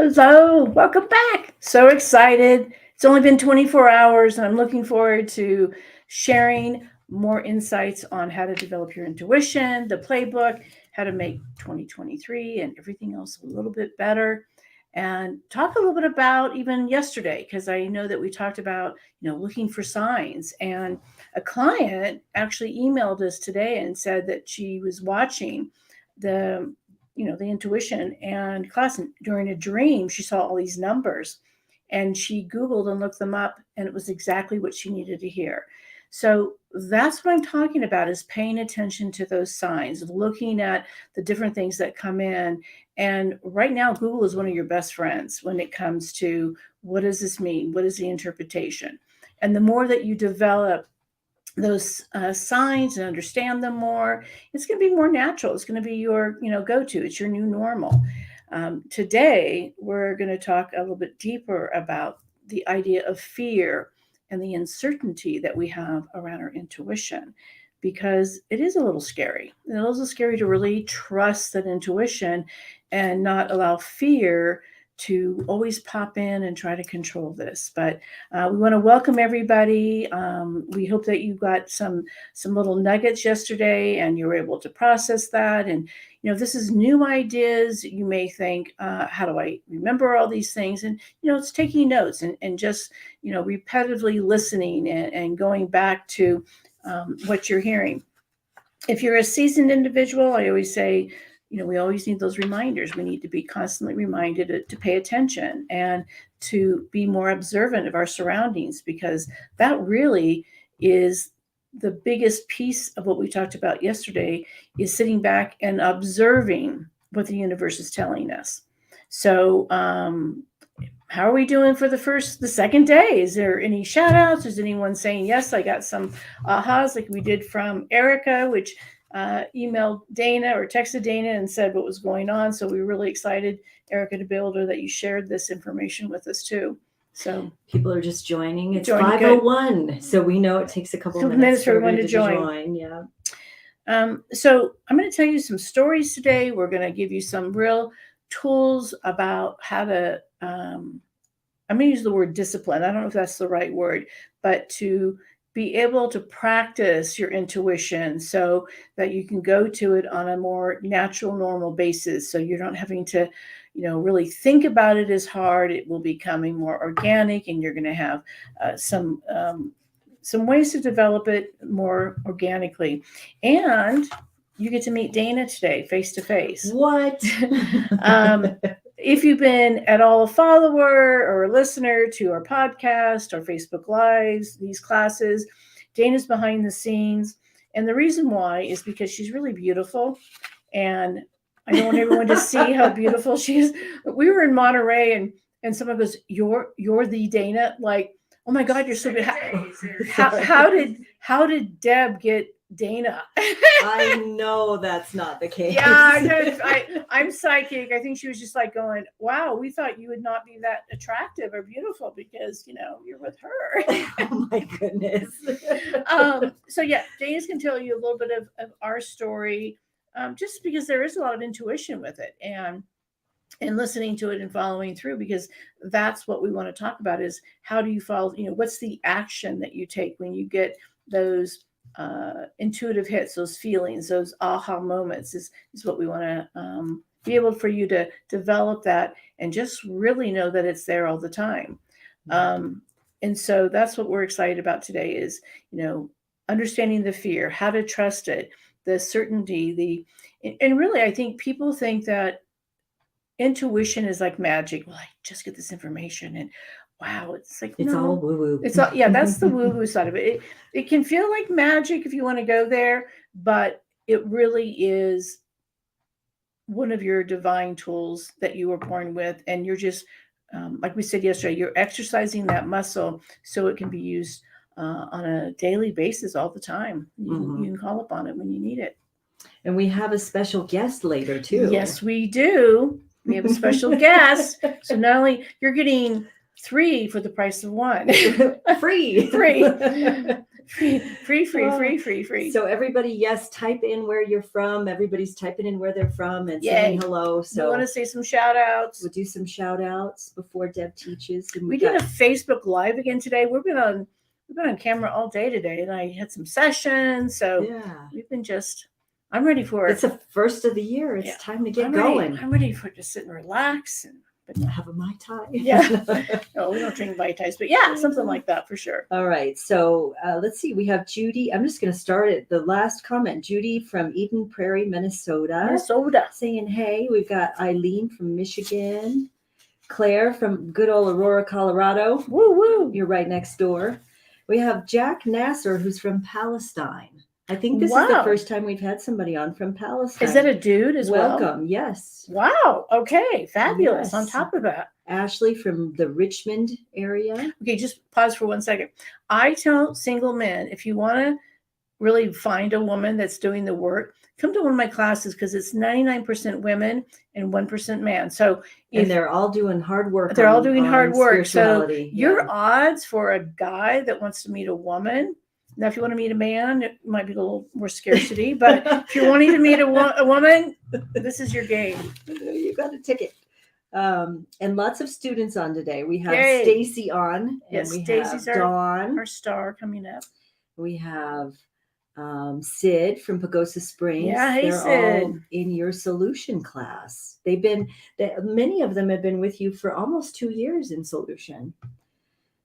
Hello, welcome back. So excited. It's only been 24 hours, and I'm looking forward to sharing more insights on how to develop your intuition, the playbook, how to make 2023 and everything else a little bit better. And talk a little bit about even yesterday, because I know that we talked about, looking for signs. And a client actually emailed us today and said that she was watching the the intuition and class, and during a dream she saw all these numbers, and she googled and looked them up, and it was exactly what she needed to hear. So that's what I'm talking about, is paying attention to those signs, looking at the different things that come in. And right now Google is one of your best friends when it comes to, what does this mean, what is the interpretation. And the more that you develop those signs and understand them more, it's going to be more natural. It's going to be your, go-to. It's your new normal. Today, we're going to talk a little bit deeper about the idea of fear and the uncertainty that we have around our intuition, because it is a little scary. It's a little scary to really trust that intuition and not allow fear to always pop in and try to control this. But we want to welcome everybody. We hope that you got some little nuggets yesterday and you were able to process that. And this is new ideas. You may think, how do I remember all these things? And it's taking notes and just repetitively listening and going back to what you're hearing. If you're a seasoned individual, I always say, we always need those reminders. We need to be constantly reminded to pay attention and to be more observant of our surroundings, because that really is the biggest piece of what we talked about yesterday, is sitting back and observing what the universe is telling us. So, how are we doing for the second day? Is there any shout outs? Is anyone saying, yes, I got some ahas, like we did from Erica, which emailed Dana or texted Dana and said what was going on. So we were really excited, Erica, to be able to, that you shared this information with us too. So people are just joining. It's 5:01, good. So we know it takes a couple of minutes for everyone to join. Yeah. So I'm going to tell you some stories today. We're going to give you some real tools about how to, I'm going to use the word discipline. I don't know if that's the right word, but to be able to practice your intuition so that you can go to it on a more natural, normal basis. So you're not having to, really think about it as hard. It will be becoming more organic, and you're going to have some ways to develop it more organically. And you get to meet Dana today, face to face. What? If you've been at all a follower or a listener to our podcast or Facebook Lives, these classes, Dana's behind the scenes. And the reason why is because she's really beautiful. And I don't want everyone to see how beautiful she is. We were in Monterey, and someone goes, you're the Dana? Like, oh my God, you're so good. How did Deb get Dana? I know that's not the case. Yeah, I'm psychic. I think she was just like going, wow, we thought you would not be that attractive or beautiful because, you're with her. Oh my goodness. So yeah, Dana's can tell you a little bit of our story, just because there is a lot of intuition with it, and listening to it and following through, because that's what we want to talk about, is how do you follow, what's the action that you take when you get those intuitive hits, those feelings, those aha moments, is what we want to be able for you to develop that and just really know that it's there all the time. And so that's what we're excited about today, is, understanding the fear, how to trust it, the certainty, and really, I think people think that intuition is like magic. Well, I just get this information and wow, it's like, it's all woo-woo. It's all, yeah, that's the woo-woo side of it. It can feel like magic if you want to go there, but it really is one of your divine tools that you were born with. And you're just, like we said yesterday, you're exercising that muscle so it can be used on a daily basis all the time. You can call upon it when you need it. And we have a special guest later too. Yes, we do. We have a special guest. So not only you're getting 3 for the price of 1. Free. Free. So everybody, yes, type in where you're from. Everybody's typing in where they're from and Yay. saying hello. So we want to say some shout outs. We'll do some shout outs before Deb teaches. And we did a Facebook Live again today. We've been on camera all day today, and I had some sessions. So we've been I'm ready for it. It's the first of the year. It's time to get going. I'm ready for to sit and relax and have a Mai Tai. Yeah. No, we don't drink Mai Tais, but something like that for sure. All right. So let's see. We have Judy. I'm just going to start at the last comment. Judy from Eden Prairie, Minnesota. Saying, hey. We've got Eileen from Michigan. Claire from good old Aurora, Colorado. Woo woo. You're right next door. We have Jack Nasser, who's from Palestine. I think this is the first time we've had somebody on from Palestine. Is that a dude as well? Welcome. Yes. Wow. Okay. Fabulous. Yes. On top of that. Ashley from the Richmond area. Okay. Just pause for 1 second. I tell single men, if you want to really find a woman that's doing the work, come to one of my classes because it's 99% women and 1% man. So and they're all doing hard work. They're all doing hard work. So your odds for a guy that wants to meet a woman. Now, if you want to meet a man, it might be a little more scarcity. But if you're wanting to meet a woman, this is your game. You got a ticket. And lots of students on today. We have Stacy on. Yes, and we Stacys have Dawn. Our star coming up. We have Sid from Pagosa Springs. Yeah, hey, They're Sid. all in your solution class. Many of them have been with you for almost 2 years in solution.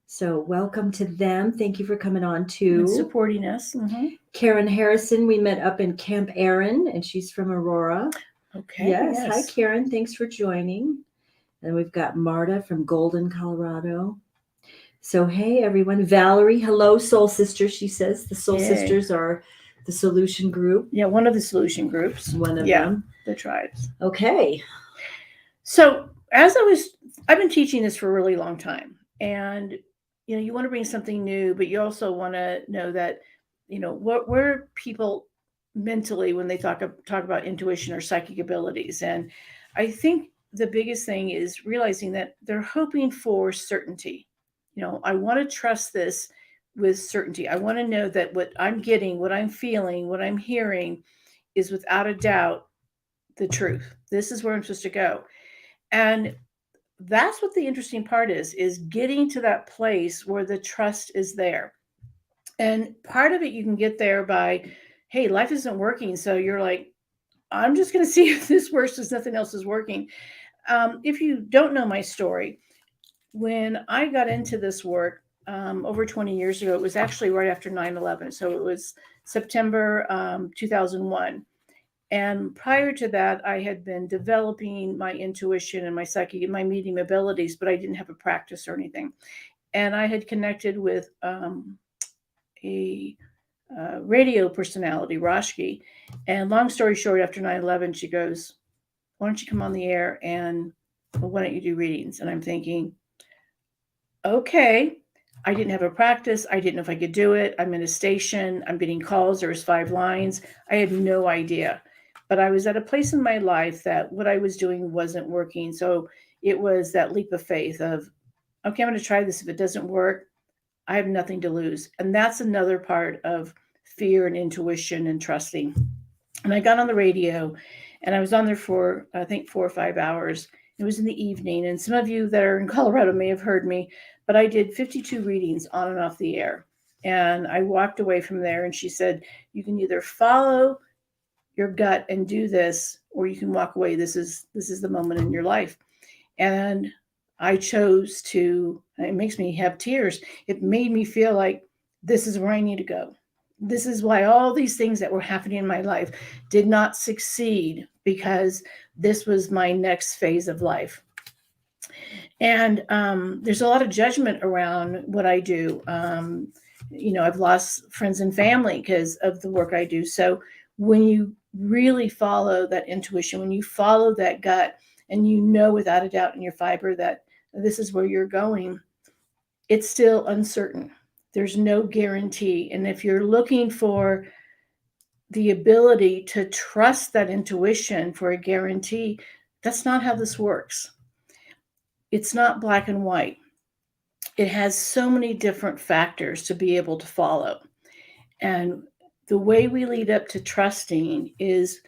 So welcome to them. Thank you for coming on too. And supporting us. Mm-hmm. Karen Harrison, we met up in Camp Aaron, and she's from Aurora. Okay. Yes. Hi, Karen. Thanks for joining. And we've got Marta from Golden, Colorado. So, hey, everyone. Valerie, hello, Soul Sisters, she says. The Soul Sisters are the solution group. Yeah, one of the solution groups. One of them. The tribes. Okay. So, I've been teaching this for a really long time. And you want to bring something new, but you also want to know that, where people mentally when they talk about intuition or psychic abilities. And I think the biggest thing is realizing that they're hoping for certainty. I want to trust this with certainty. I want to know that what I'm getting, what I'm feeling, what I'm hearing is without a doubt the truth. This is where I'm supposed to go. And that's what the interesting part is getting to that place where the trust is there. And part of it you can get there by, hey, life isn't working. So you're like, I'm just going to see if this works because nothing else is working. If you don't know my story, when I got into this work over 20 years ago, it was actually right after 9/11. So it was September 2001. And prior to that, I had been developing my intuition and my psychic and my medium abilities, but I didn't have a practice or anything. And I had connected with a radio personality, Roshki. And long story short, after 9/11, she goes, why don't you come on the air and why don't you do readings? And I'm thinking, okay, I didn't have a practice. I didn't know if I could do it. I'm in a station. I'm getting calls. There was 5 lines. I had no idea. But I was at a place in my life that what I was doing wasn't working. So it was that leap of faith of, okay, I'm going to try this. If it doesn't work, I have nothing to lose. And that's another part of fear and intuition and trusting. And I got on the radio and I was on there for, I think, 4 or 5 hours. It was in the evening. And some of you that are in Colorado may have heard me, but I did 52 readings on and off the air. And I walked away from there and she said, you can either follow your gut and do this, or you can walk away. This is the moment in your life. And I chose to, it makes me have tears. It made me feel like this is where I need to go. This is why all these things that were happening in my life did not succeed, because this was my next phase of life. And there's a lot of judgment around what I do. I've lost friends and family because of the work I do. So when you really follow that intuition, when you follow that gut, and you know without a doubt in your fiber that this is where you're going, it's still uncertain. There's no guarantee. And if you're looking for the ability to trust that intuition for a guarantee, that's not how this works. It's not black and white. It has so many different factors to be able to follow. And the way we lead up to trusting is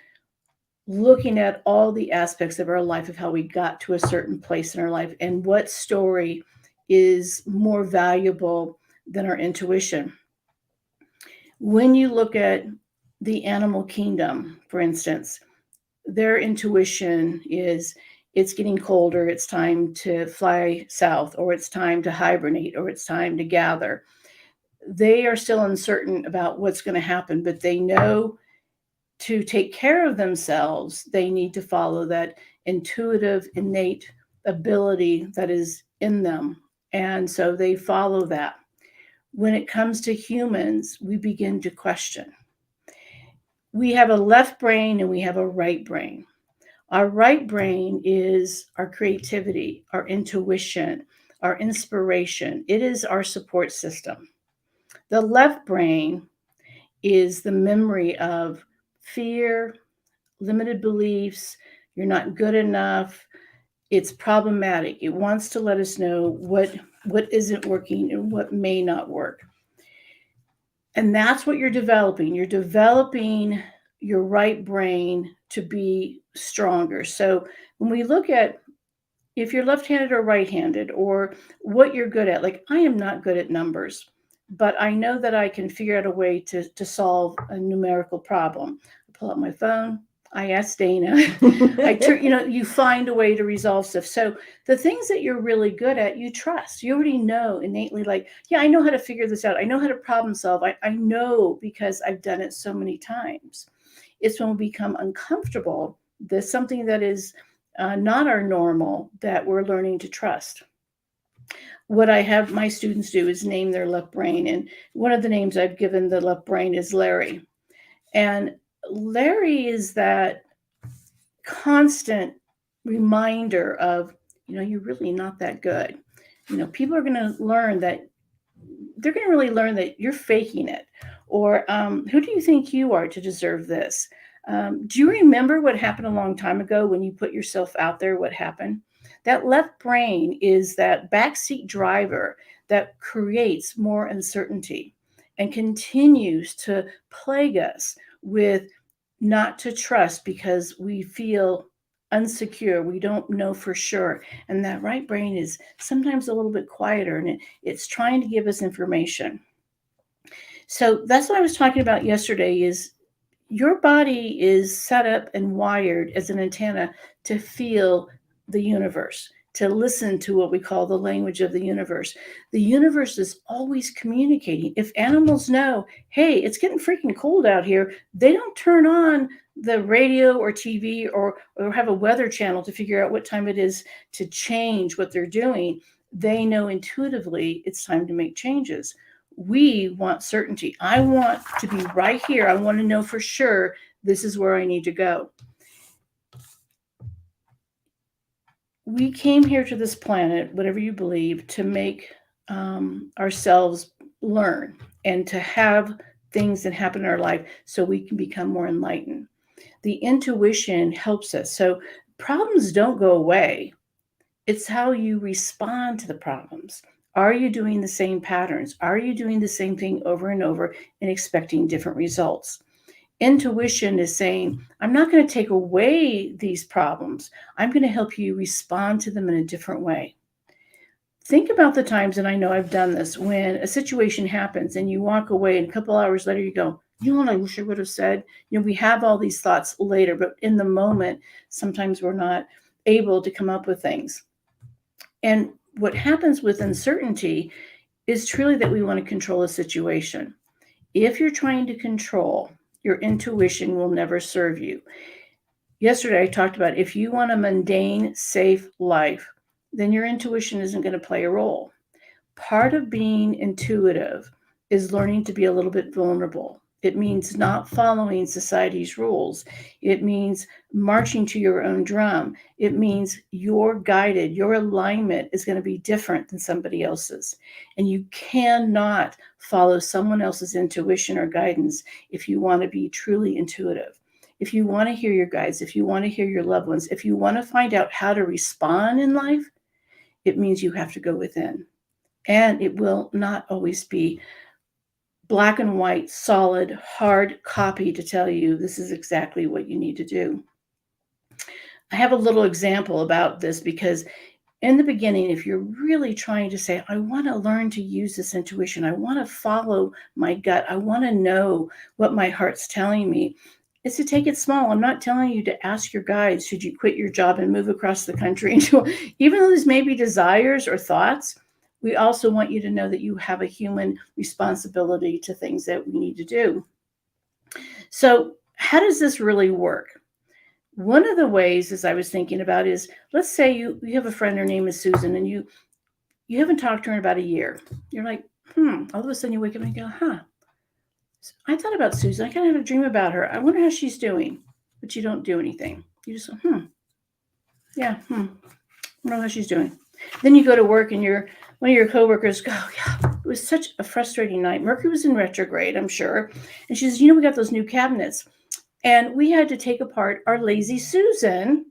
looking at all the aspects of our life, of how we got to a certain place in our life, and what story is more valuable than our intuition. When you look at the animal kingdom, for instance, their intuition is it's getting colder, it's time to fly south, or it's time to hibernate, or it's time to gather. They are still uncertain about what's going to happen, but they know to take care of themselves, they need to follow that intuitive, innate ability that is in them. And so they follow that. When it comes to humans, we begin to question. We have a left brain and we have a right brain. Our right brain is our creativity, our intuition, our inspiration. It is our support system. The left brain is the memory of fear, limited beliefs, you're not good enough, it's problematic. It wants to let us know what isn't working and what may not work. And that's what you're developing. You're developing your right brain to be stronger. So when we look at if you're left-handed or right-handed, or what you're good at, like I am not good at numbers, but I know that I can figure out a way to solve a numerical problem. I pull out my phone, I ask Dana, you find a way to resolve stuff. So the things that you're really good at, you trust. You already know innately, like, yeah, I know how to figure this out. I know how to problem solve. I know because I've done it so many times. It's when we become uncomfortable, there's something that is not our normal, that we're learning to trust. What I have my students do is name their left brain. And one of the names I've given the left brain is Larry. And Larry is that constant reminder of, you're really not that good. People are going to learn that they're going to really learn that you're faking it. Or who do you think you are to deserve this? Do you remember what happened a long time ago when you put yourself out there? What happened? That left brain is that backseat driver that creates more uncertainty and continues to plague us with not to trust because we feel unsecure. We don't know for sure. And that right brain is sometimes a little bit quieter, and it's trying to give us information. So that's what I was talking about yesterday is your body is set up and wired as an antenna to feel the universe, to listen to what we call the language of the universe. The universe is always communicating. If animals know, hey, it's getting freaking cold out here, they don't turn on the radio or TV or have a weather channel to figure out what time it is to change what they're doing. They know intuitively it's time to make changes. We want certainty. I want to be right here. I want to know for sure this is where I need to go. We came here to this planet, whatever you believe, to make ourselves learn and to have things that happen in our life so we can become more enlightened. The intuition helps us. So problems don't go away. It's how you respond to the problems. Are you doing the same patterns? Are you doing the same thing over and over and expecting different results? Intuition is saying, I'm not going to take away these problems. I'm going to help you respond to them in a different way. Think about the times, and I know I've done this, when a situation happens and you walk away and a couple hours later you go, I wish I would have said, we have all these thoughts later, but in the moment, sometimes we're not able to come up with things. And what happens with uncertainty is truly that we want to control a situation. If you're trying to control, your intuition will never serve you. Yesterday, I talked about if you want a mundane, safe life, then your intuition isn't going to play a role. Part of being intuitive is learning to be a little bit vulnerable. It means not following society's rules. It means marching to your own drum. It means your alignment is going to be different than somebody else's. And you cannot follow someone else's intuition or guidance if you want to be truly intuitive. If you want to hear your guides, if you want to hear your loved ones, if you want to find out how to respond in life, it means you have to go within. And it will not always be black and white, solid, hard copy to tell you this is exactly what you need to do. I have a little example about this because in the beginning, if you're really trying to say, I want to learn to use this intuition, I want to follow my gut, I want to know what my heart's telling me, is to take it small. I'm not telling you to ask your guides, should you quit your job and move across the country? Even though these may be desires or thoughts, we also want you to know that you have a human responsibility to things that we need to do. So how does this really work? One of the ways, as I was thinking about, is let's say you have a friend, her name is Susan, and you haven't talked to her in about a year. You're like, all of a sudden you wake up and you go, I thought about Susan. I kind of had a dream about her. I wonder how she's doing. But you don't do anything. You just go, I don't know how she's doing. Then you go to work and one of your coworkers go, it was such a frustrating night. Mercury was in retrograde, I'm sure. And she says, we got those new cabinets. And we had to take apart our lazy Susan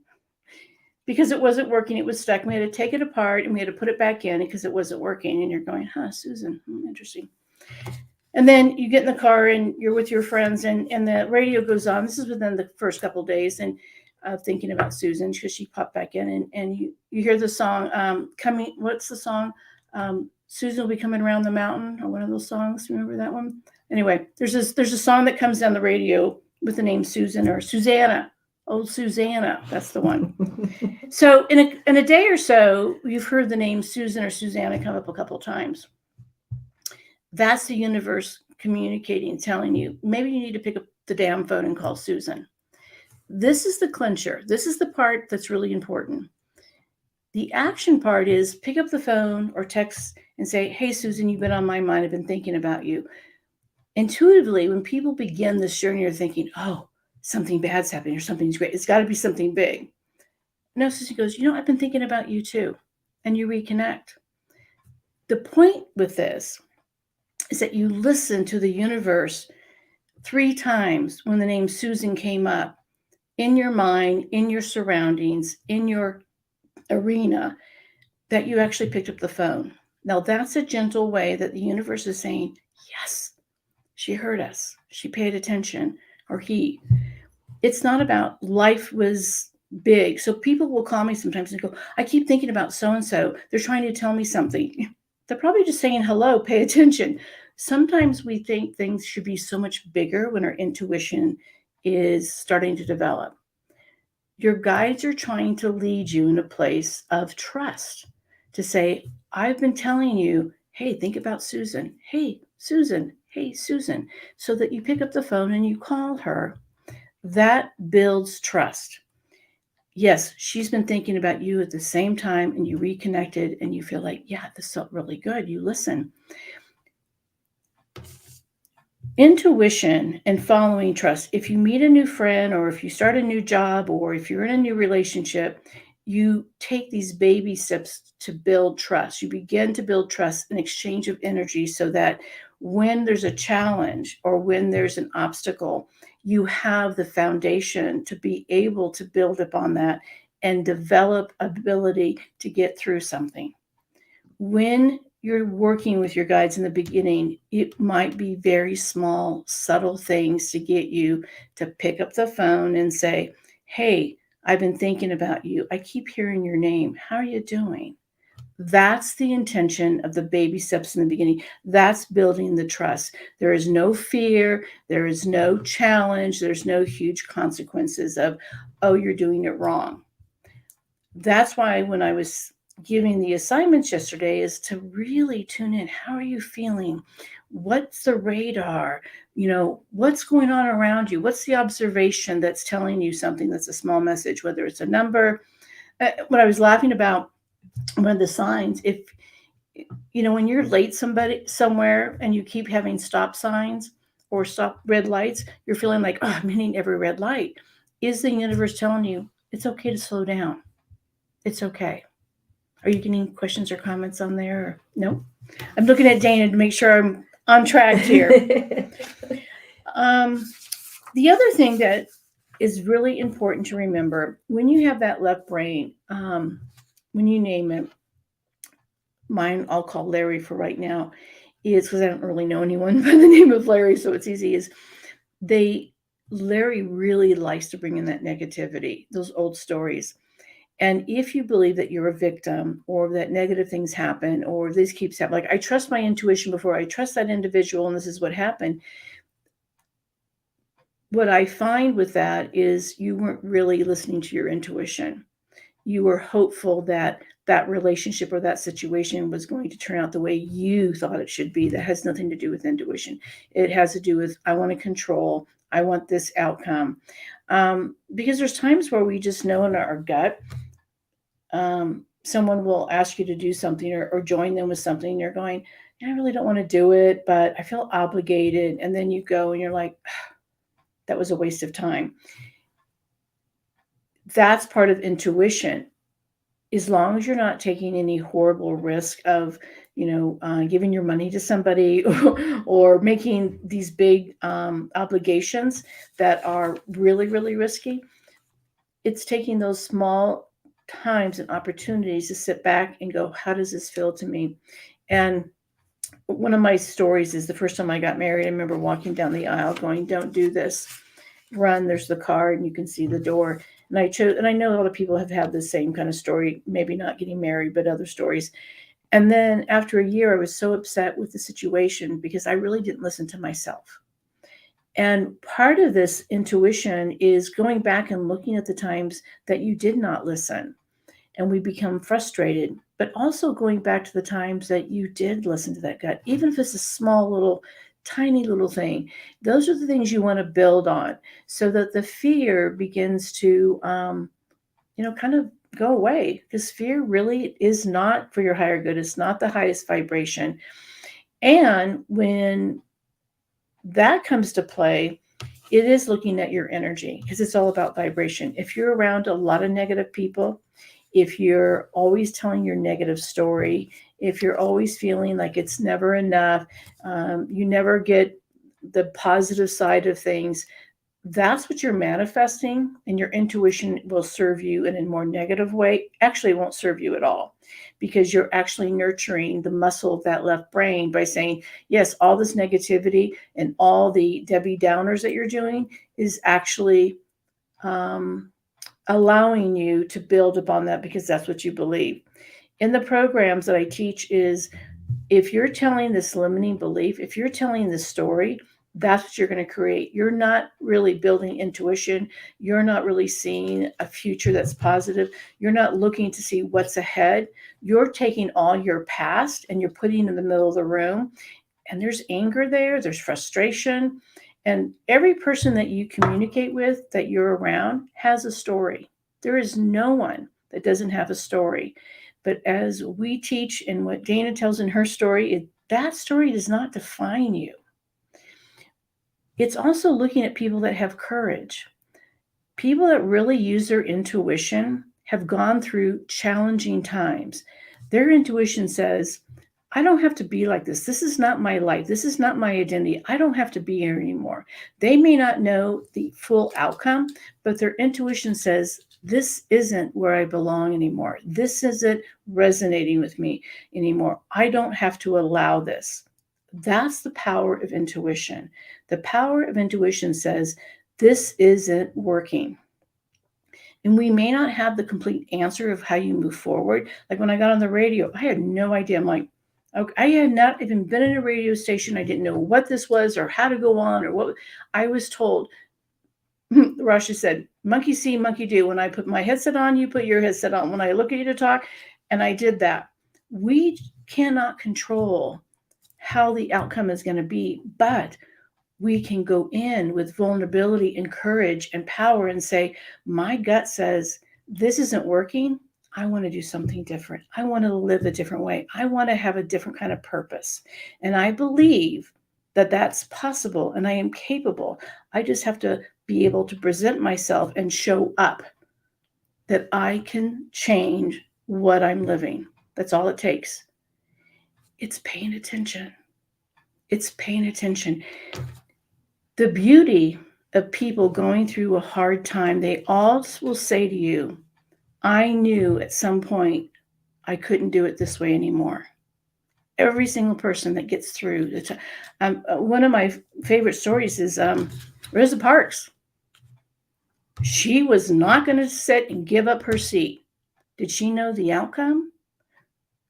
because it wasn't working. It was stuck. We had to take it apart and we had to put it back in because it wasn't working. And you're going, Susan, interesting. And then you get in the car and you're with your friends and the radio goes on. This is within the first couple of days. And thinking about Susan because she popped back in and you hear the song coming. What's the song? Susan will be coming around the mountain, or one of those songs. Remember that one? Anyway, there's a song that comes down the radio with the name Susan or Susanna. Oh, Susanna, that's the one. So in a day or so, you've heard the name Susan or Susanna come up a couple times. That's the universe communicating, telling you, maybe you need to pick up the damn phone and call Susan. This is the clincher. This is the part that's really important. The action part is pick up the phone or text and say, hey, Susan, you've been on my mind. I've been thinking about you. Intuitively, when people begin this journey, you're thinking, something bad's happening or something's great. It's got to be something big. No, Susan goes, I've been thinking about you too. And you reconnect. The point with this is that you listen to the universe 3 times when the name Susan came up in your mind, in your surroundings, in your arena, that you actually picked up the phone. Now, that's a gentle way that the universe is saying, yes, she heard us. She paid attention, or he. It's not about life was big. So people will call me sometimes and go, I keep thinking about so-and-so. They're trying to tell me something. They're probably just saying, hello, pay attention. Sometimes we think things should be so much bigger when our intuition is starting to develop. Your guides are trying to lead you in a place of trust to say, I've been telling you, hey, think about Susan. Hey, Susan. Hey, Susan. So that you pick up the phone and you call her. That builds trust. Yes, she's been thinking about you at the same time and you reconnected and you feel like, this felt really good. You listen. Intuition and following trust. If you meet a new friend or if you start a new job or if you're in a new relationship, you take these baby steps to build trust. You begin to build trust, an exchange of energy, so that when there's a challenge or when there's an obstacle, you have the foundation to be able to build upon that and develop ability to get through something. When you're working with your guides in the beginning, it might be very small, subtle things to get you to pick up the phone and say, hey, I've been thinking about you. I keep hearing your name. How are you doing? That's the intention of the baby steps in the beginning. That's building the trust. There is no fear. There is no challenge. There's no huge consequences of, you're doing it wrong. That's why when I was giving the assignments yesterday is to really tune in. How are you feeling? What's the radar? What's going on around you? What's the observation that's telling you something that's a small message, whether it's a number? What I was laughing about, one of the signs, if, when you're late somewhere and you keep having stop signs or stop red lights, you're feeling like, I'm hitting every red light. Is the universe telling you it's okay to slow down? It's okay. Are you getting questions or comments on there? Or, no? I'm looking at Dana to make sure I'm on track here. The other thing that is really important to remember, when you have that left brain, when you name it, mine I'll call Larry for right now, is, because I don't really know anyone by the name of Larry, so it's easy, is Larry really likes to bring in that negativity, those old stories. And if you believe that you're a victim or that negative things happen or this keeps happening, like I trust my intuition before I trust that individual and this is what happened. What I find with that is you weren't really listening to your intuition. You were hopeful that that relationship or that situation was going to turn out the way you thought it should be. That has nothing to do with intuition. It has to do with, I want to control, I want this outcome. Because there's times where we just know in our gut, someone will ask you to do something or join them with something. And you're going, I really don't want to do it, but I feel obligated. And then you go and you're like, that was a waste of time. That's part of intuition. As long as you're not taking any horrible risk of, giving your money to somebody or making these big obligations that are really, really risky, it's taking those small times and opportunities to sit back and go, how does this feel to me? And one of my stories is the first time I got married, I remember walking down the aisle going, don't do this. Run, there's the car and you can see the door. And I know a lot of people have had the same kind of story, maybe not getting married, but other stories. And then after a year, I was so upset with the situation because I really didn't listen to myself. And part of this intuition is going back and looking at the times that you did not listen and we become frustrated, but also going back to the times that you did listen to that gut, even if it's a small little tiny little thing. Those are the things you want to build on so that the fear begins to, kind of go away, because fear really is not for your higher good. It's not the highest vibration. And when that comes to play, it is looking at your energy, because it's all about vibration. If you're around a lot of negative people, if you're always telling your negative story, if you're always feeling like it's never enough, you never get the positive side of things, that's what you're manifesting, and your intuition will serve you in a more negative way. Actually, it won't serve you at all, because you're actually nurturing the muscle of that left brain by saying, yes, all this negativity and all the Debbie Downers that you're doing is actually allowing you to build upon that, because that's what you believe. In the programs that I teach is, if you're telling this limiting belief, if you're telling this story, that's what you're going to create. You're not really building intuition. You're not really seeing a future that's positive. You're not looking to see what's ahead. You're taking all your past and you're putting it in the middle of the room. And there's anger there. There's frustration. And every person that you communicate with, that you're around, has a story. There is no one that doesn't have a story. But as we teach, and what Dana tells in her story, that story does not define you. It's also looking at people that have courage. People that really use their intuition have gone through challenging times. Their intuition says, I don't have to be like this. This is not my life. This is not my identity. I don't have to be here anymore. They may not know the full outcome, but their intuition says, this isn't where I belong anymore. This isn't resonating with me anymore. I don't have to allow this. That's the power of intuition. The power of intuition says, this isn't working. And we may not have the complete answer of how you move forward. Like when I got on the radio, I had no idea. I'm like, okay, I had not even been in a radio station. I didn't know what this was or how to go on or what. I was told, Rasha said, monkey see, monkey do. When I put my headset on, you put your headset on. When I look at you to talk, and I did that. We cannot control how the outcome is going to be, but we can go in with vulnerability and courage and power and say, my gut says this isn't working. I want to do something different. I want to live a different way. I want to have a different kind of purpose. And I believe that that's possible and I am capable. I just have to be able to present myself and show up that I can change what I'm living. That's all it takes. It's paying attention. It's paying attention. The beauty of people going through a hard time, they all will say to you, I knew at some point I couldn't do it this way anymore. every single person that gets through. One of my favorite stories is Rosa Parks. She was not going to sit and give up her seat. Did she know the outcome?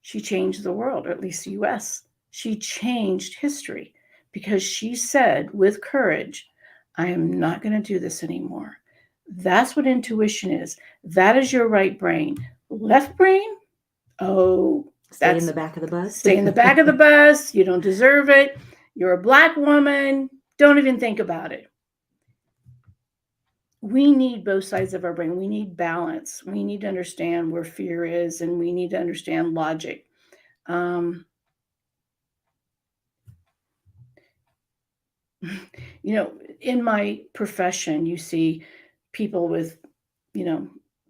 She changed the world, or at least the U.S. She changed history because she said with courage, I am not going to do this anymore. That's what intuition is. That is your right brain. Left brain, oh, Stay in the back of the bus. Stay in the back of the bus. You don't deserve it. You're a Black woman. Don't even think about it. We need both sides of our brain. We need balance. We need to understand where fear is, and we need to understand logic. In my profession, you see people with,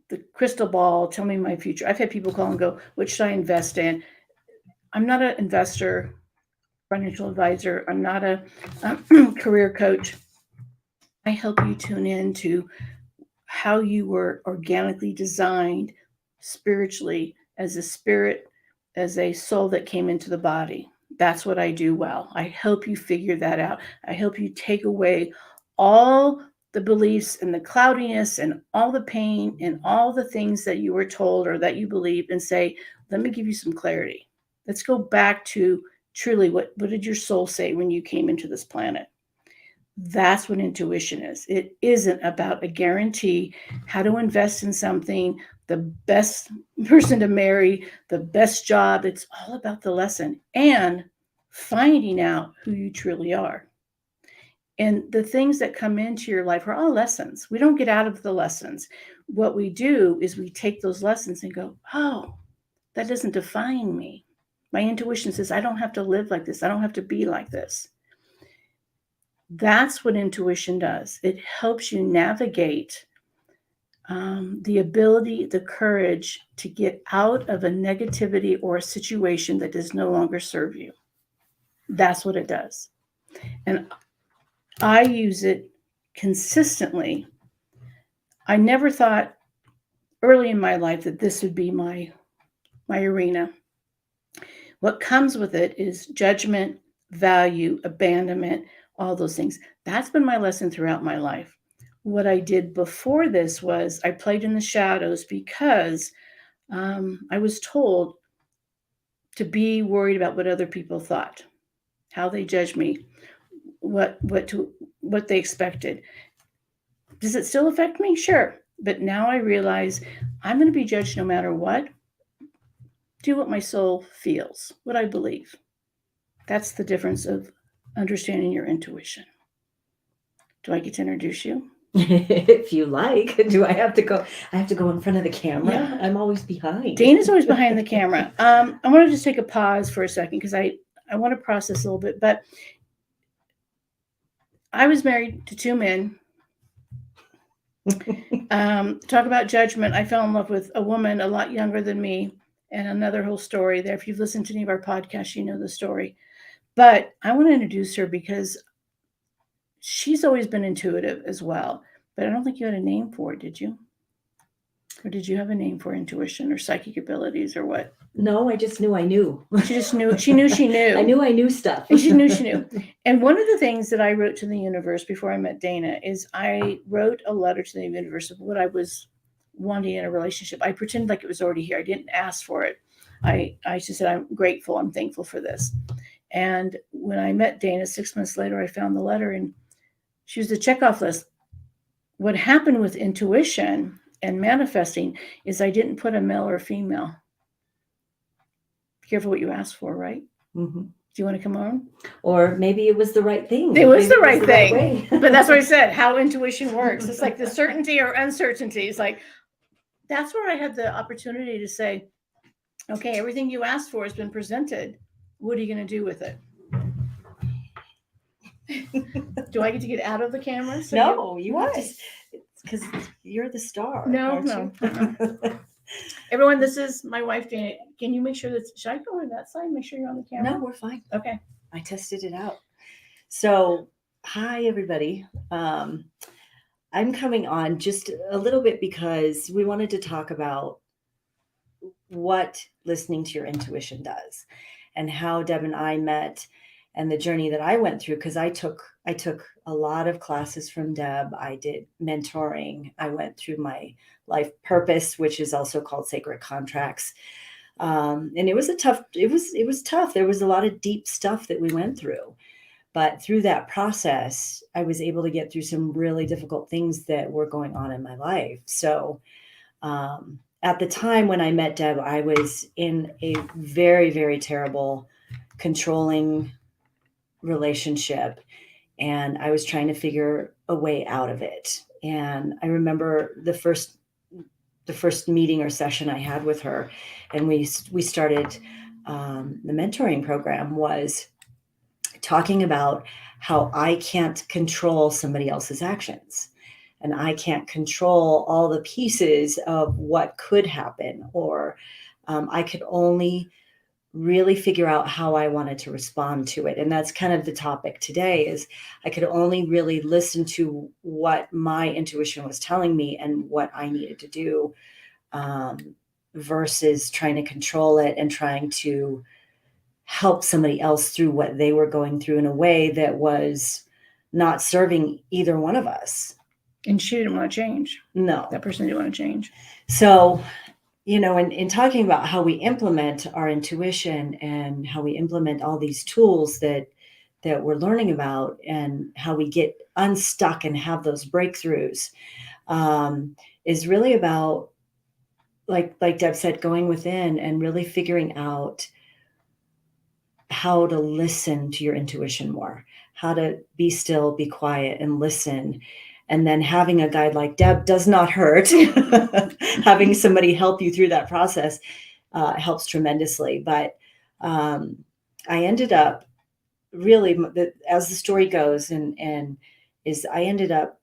the crystal ball, tell me my future. I've had people call and go, what should I invest in? I'm not an investor, financial advisor. I'm not a career coach. I help you tune into how you were organically designed spiritually as a spirit, as a soul that came into the body. That's what I do well. I help you figure that out. I help you take away all the beliefs and the cloudiness and all the pain and all the things that you were told or that you believed and say, let me give you some clarity. Let's go back to truly what did your soul say when you came into this planet? That's what intuition is. It isn't about a guarantee, how to invest in something, the best person to marry, the best job. It's all about the lesson and finding out who you truly are. And the things that come into your life are all lessons. We don't get out of the lessons. What we do is we take those lessons and go, oh, that doesn't define me. My intuition says I don't have to live like this. I don't have to be like this. That's what intuition does. It helps you navigate the ability, the courage to get out of a negativity or a situation that does no longer serve you. That's what it does. And I use it consistently. I never thought early in my life that this would be my arena. What comes with it is judgment, value, abandonment, all those things. That's been my lesson throughout my life. What I did before this was I played in the shadows because I was told to be worried about what other people thought, how they judged me, what they expected. Does it still affect me? Sure. But now I realize I'm going to be judged no matter what. Do what my soul feels, what I believe. That's the difference of understanding your intuition. Do I get to introduce you? If you like. Do I have to go? I have to go in front of the camera? Yeah. I'm always behind. Dana's always behind the camera. I want to just take a pause for a second because I want to process a little bit. But I was married to 2 men. Talk about judgment. I fell in love with a woman a lot younger than me, and another whole story there. If you've listened to any of our podcasts, you know the story. But I want to introduce her because she's always been intuitive as well. But I don't think you had a name for it, did you? Or did you have a name for intuition or psychic abilities or what? No, I just knew I knew. She just knew. She knew she knew. I knew I knew stuff. And she knew she knew. And one of the things that I wrote to the universe before I met Dana is I wrote a letter to the universe of what I was wanting in a relationship. I pretended like it was already here. I didn't ask for it. I just said, I'm grateful. I'm thankful for this. And when I met Dana 6 months later, I found the letter and she was the checkoff list. What happened with intuition and manifesting is I didn't put a male or female. Be careful what you ask for, right? Mm-hmm. Do you want to come on? Or maybe it was the right thing. It was the right thing. But that's what I said, how intuition works. It's like the certainty or uncertainty. It's like, that's where I had the opportunity to say, okay, everything you asked for has been presented. What are you going to do with it? Do I get to get out of the camera? So no, you have to, because you're the star. No. Everyone, this is my wife, Dana. Can you make sure that, should I go on that side? Make sure you're on the camera? No, we're fine. Okay. I tested it out. So, hi, everybody. I'm coming on just a little bit because we wanted to talk about what listening to your intuition does. and how Deb and I met and the journey that I went through, because I took a lot of classes from Deb. I did mentoring. I went through my life purpose, which is also called Sacred Contracts. And it was tough. There was a lot of deep stuff that we went through. But through that process, I was able to get through some really difficult things that were going on in my life. So at the time when I met Deb, I was in a very, very terrible, controlling relationship. And I was trying to figure a way out of it. And I remember the first meeting or session I had with her, and we started the mentoring program, was talking about how I can't control somebody else's actions, and I can't control all the pieces of what could happen, or I could only really figure out how I wanted to respond to it. And that's kind of the topic today, is I could only really listen to what my intuition was telling me and what I needed to do, versus trying to control it and trying to help somebody else through what they were going through in a way that was not serving either one of us. And she didn't want to change. No. That person didn't want to change. So, in talking about how we implement our intuition and how we implement all these tools that we're learning about, and how we get unstuck and have those breakthroughs, is really about, like Deb said, going within and really figuring out how to listen to your intuition more, how to be still, be quiet, and listen. And then having a guide like Deb does not hurt. Having somebody help you through that process helps tremendously. But I ended up really, as the story goes, I ended up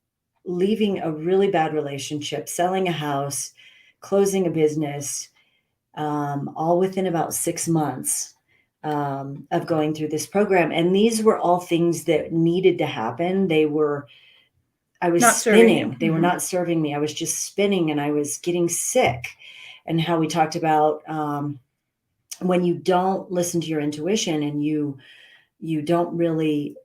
leaving a really bad relationship, selling a house, closing a business, all within about 6 months of going through this program. And these were all things that needed to happen. I was not spinning. They were Mm-hmm. not serving me. I was just spinning, and I was getting sick. And how we talked about when you don't listen to your intuition and you don't really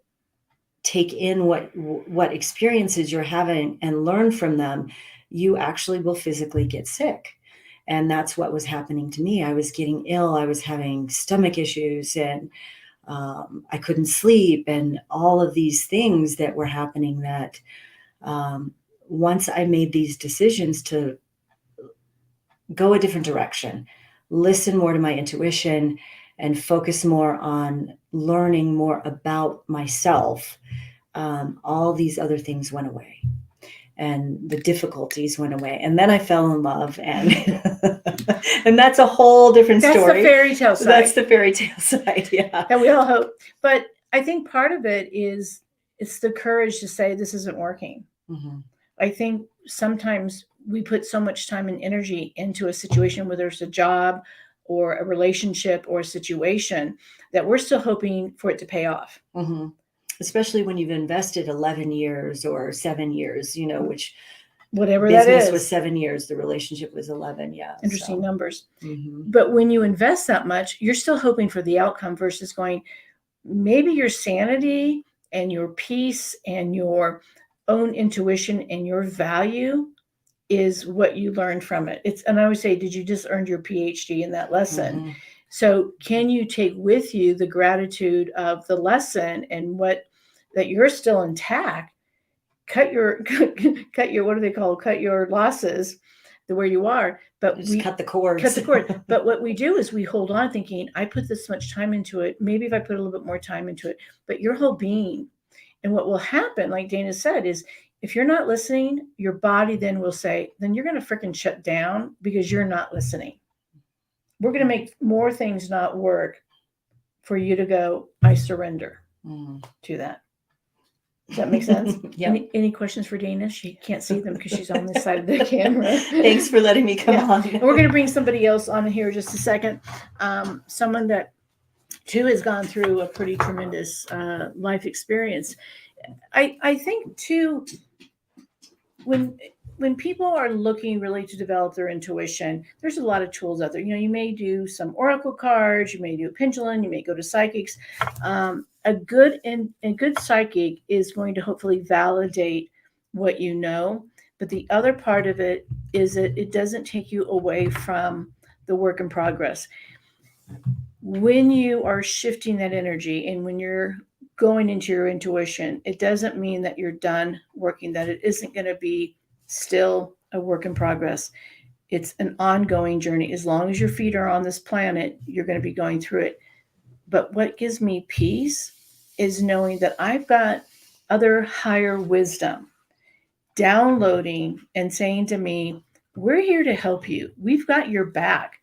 take in what experiences you're having and learn from them, you actually will physically get sick. And that's what was happening to me. I was getting ill. I was having stomach issues, and I couldn't sleep, and all of these things that were happening that once I made these decisions to go a different direction, listen more to my intuition, and focus more on learning more about myself, all these other things went away, and the difficulties went away. And then I fell in love, and and that's a whole different story. That's the fairy tale side. That's the fairy tale side, yeah. And we all hope. But I think part of it is it's the courage to say this isn't working. Mm-hmm. I think sometimes we put so much time and energy into a situation, whether it's a job or a relationship or a situation, that we're still hoping for it to pay off. Mm-hmm. Especially when you've invested 11 years or 7 years, which whatever business that is. Was 7 years, the relationship was 11. Yeah. Interesting numbers. Mm-hmm. But when you invest that much, you're still hoping for the outcome versus going, maybe your sanity and your peace and your own intuition and your value is what you learned from it. And I always say, did you just earn your PhD in that lesson? Mm-hmm. So can you take with you the gratitude of the lesson and that you're still intact? Cut your what do they call? Cut your losses where you are, but just cut the cords. Cut the cord. But what we do is we hold on thinking, I put this much time into it. Maybe if I put a little bit more time into it, but your whole being. And what will happen, like Dana said, is if you're not listening, your body then will say, then you're going to freaking shut down because you're not listening. We're going to make more things not work for you to go, I surrender to that. Does that make sense? Yeah. Any questions for Dana? She can't see them because she's on this side of the camera. Thanks for letting me come on. And we're going to bring somebody else on here just a second. Someone that too has gone through a pretty tremendous life experience. I think too, when when people are looking really to develop their intuition, there's a lot of tools out there. You may do some oracle cards, you may do a pendulum, you may go to psychics. A good psychic is going to hopefully validate what you know. But the other part of it is that it doesn't take you away from the work in progress. When you are shifting that energy and when you're going into your intuition, it doesn't mean that you're done working, that it isn't going to be still a work in progress. It's an ongoing journey. As long as your feet are on this planet, you're going to be going through it. But what gives me peace is knowing that I've got other higher wisdom downloading and saying to me, we're here to help you. We've got your back.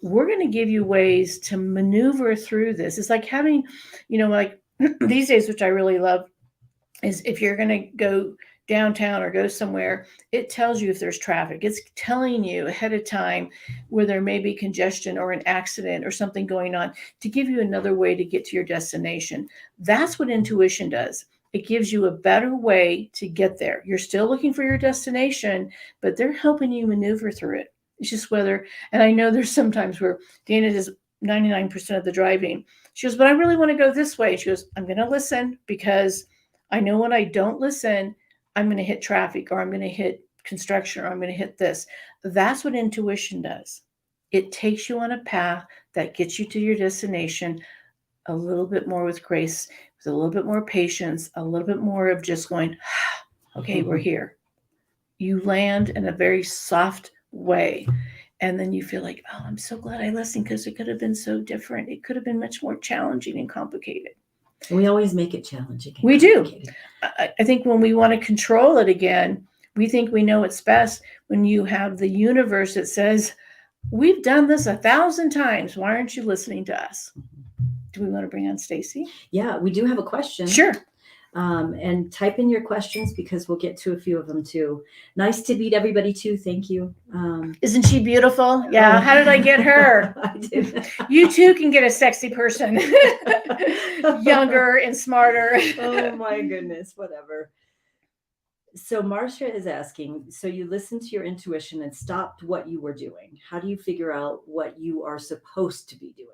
We're going to give you ways to maneuver through this. It's like having, like these days, which I really love, is if you're going to go downtown or go somewhere, it tells you if there's traffic. It's telling you ahead of time where there may be congestion or an accident or something going on to give you another way to get to your destination. That's what intuition does. It gives you a better way to get there. You're still looking for your destination, but they're helping you maneuver through it. It's just whether, and I know there's sometimes where Dana does 99% of the driving. She goes, but I really want to go this way. She goes, I'm going to listen because I know when I don't listen, I'm going to hit traffic or I'm going to hit construction or I'm going to hit this. That's what intuition does. It takes you on a path that gets you to your destination a little bit more with grace, with a little bit more patience, a little bit more of just going, okay, we're here. You land in a very soft way. And then you feel like, oh, I'm so glad I listened because it could have been so different. It could have been much more challenging and complicated. We always make it challenging. We do. I think when we want to control it again, we think we know it's best. When you have the universe that says, we've done this 1,000 times. Why aren't you listening to us? Do we want to bring on Stacy? Yeah, we do have a question. Sure. And type in your questions because we'll get to a few of them too. Nice to meet everybody too. Thank you. Isn't she beautiful? Yeah. How did I get her? I did. You too can get a sexy person, younger and smarter. Oh my goodness, whatever. So Marcia is asking, so you listened to your intuition and stopped what you were doing. How do you figure out what you are supposed to be doing?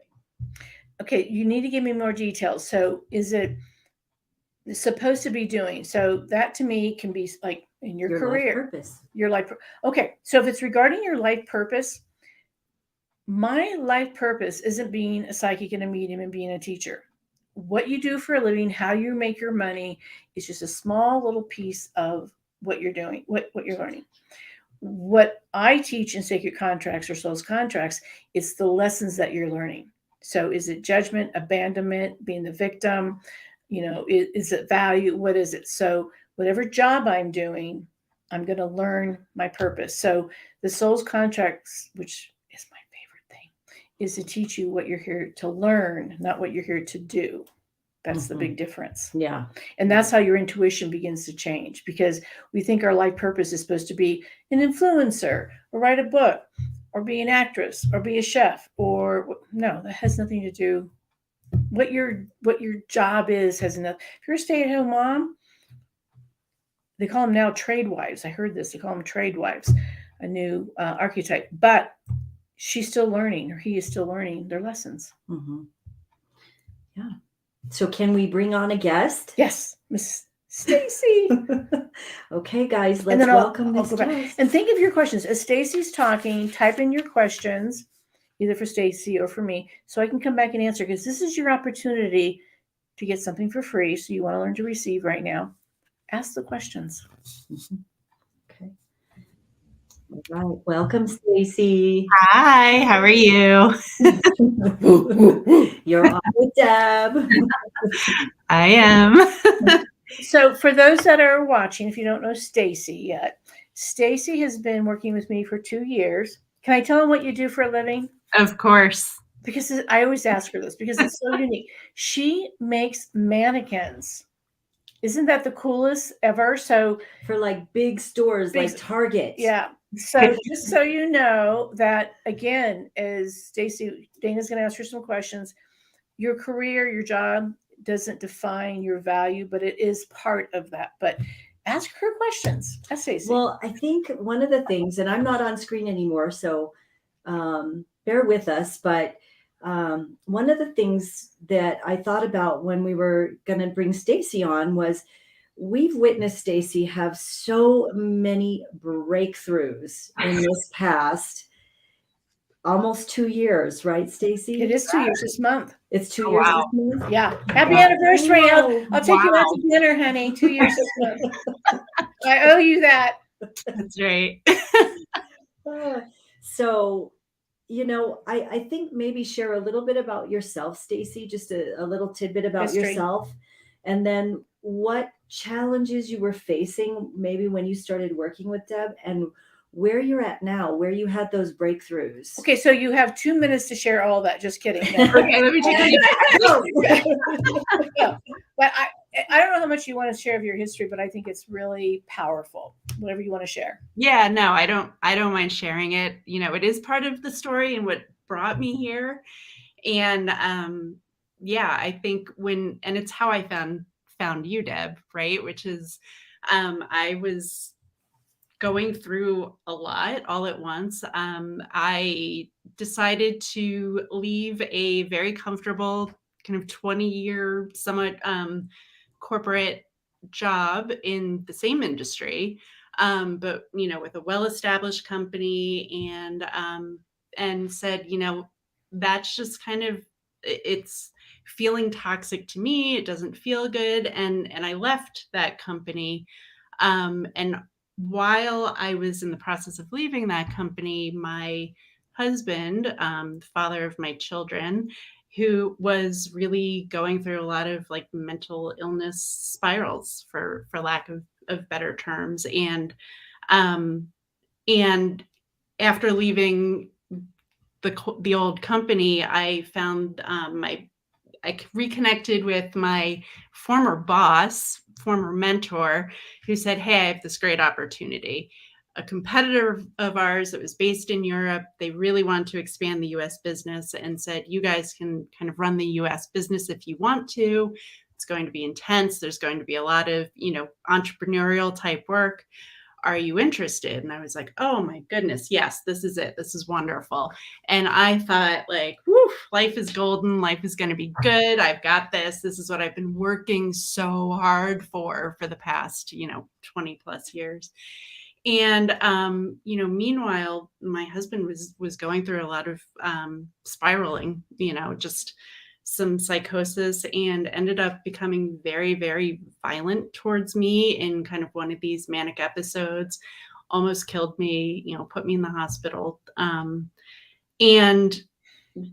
Okay, you need to give me more details. So is it supposed to be doing? So that to me can be like in your career. Life purpose. Your life. Okay, so if it's regarding your life purpose, my life purpose isn't being a psychic and a medium and being a teacher. What you do for a living, how you make your money is just a small little piece of what you're doing, what you're learning. What I teach in sacred contracts or souls contracts, it's the lessons that you're learning. So is it judgment, abandonment, being the victim? Is it value? What is it? So whatever job I'm doing, I'm going to learn my purpose. So the souls contracts, which is my favorite thing, is to teach you what you're here to learn, not what you're here to do. That's the big difference. Yeah. And that's how your intuition begins to change, because we think our life purpose is supposed to be an influencer or write a book or be an actress or be a chef or no, that has nothing to do. What your job is has enough. If you're a stay-at-home mom, they call them now trade wives. I heard this. They call them trade wives, a new archetype. But she's still learning, or he is still learning their lessons. Mm-hmm. Yeah. So can we bring on a guest? Yes, Miss Stacy. Okay, guys, let's welcome Miss Stacy. And think of your questions. As Stacy's talking, type in your questions, either for Stacy or for me, so I can come back and answer, because this is your opportunity to get something for free. So you want to learn to receive right now. Ask the questions. Mm-hmm. Okay. All right. Welcome, Stacy. Hi, how are you? You're on with Deb. I am. So for those that are watching, if you don't know Stacy yet, Stacy has been working with me for 2 years. Can I tell them what you do for a living? Of course. Because I always ask her this because it's so unique. She makes mannequins. Isn't that the coolest ever? So for like big stores, like Target. Yeah. So just so you know that, again, as Stacy, Dana's going to ask her some questions. Your career, your job doesn't define your value, but it is part of that. But ask her questions. That's Stacey. Well, I think one of the things, and I'm not on screen anymore, so bear with us, but one of the things that I thought about when we were going to bring Stacey on was we've witnessed Stacey have so many breakthroughs in this past almost 2 years, right, Stacey? It is 2 years this month. It's 2 Oh, years wow. this month? Yeah. Happy Wow. anniversary. I'll take you out Wow. to dinner, honey. 2 years this month. I owe you that. That's right. So, I think maybe share a little bit about yourself, Stacey, just a little tidbit about History. yourself, and then what challenges you were facing maybe when you started working with Deb, and where you're at now, where you had those breakthroughs. Okay, so you have 2 minutes to share all that. Just kidding. No. Okay, let me take a No. But I don't know how much you want to share of your history, but I think it's really powerful. Whatever you want to share. Yeah, no, I don't mind sharing it. It is part of the story and what brought me here. And yeah, I think and it's how I found you, Deb, right? Which is I was going through a lot all at once. I decided to leave a very comfortable kind of 20-year somewhat corporate job in the same industry, but with a well-established company, and said, that's just kind of, it's feeling toxic to me. It doesn't feel good, and I left that company, and while I was in the process of leaving that company, my husband, the father of my children, who was really going through a lot of like mental illness spirals, for lack of better terms, and after leaving the old company, I found I reconnected with my former boss, former mentor, who said, hey, I have this great opportunity. A competitor of ours that was based in Europe, they really want to expand the US business, and said, you guys can kind of run the US business if you want to. It's going to be intense. There's going to be a lot of, entrepreneurial type work. Are you interested? And I was like, oh my goodness, yes, this is it. This is wonderful. And I thought, like, whew, life is golden. Life is going to be good. I've got this. This is what I've been working so hard for the past, 20 plus years. And, meanwhile, my husband was going through a lot of spiraling, just some psychosis, and ended up becoming very, very violent towards me in kind of one of these manic episodes, almost killed me, put me in the hospital, and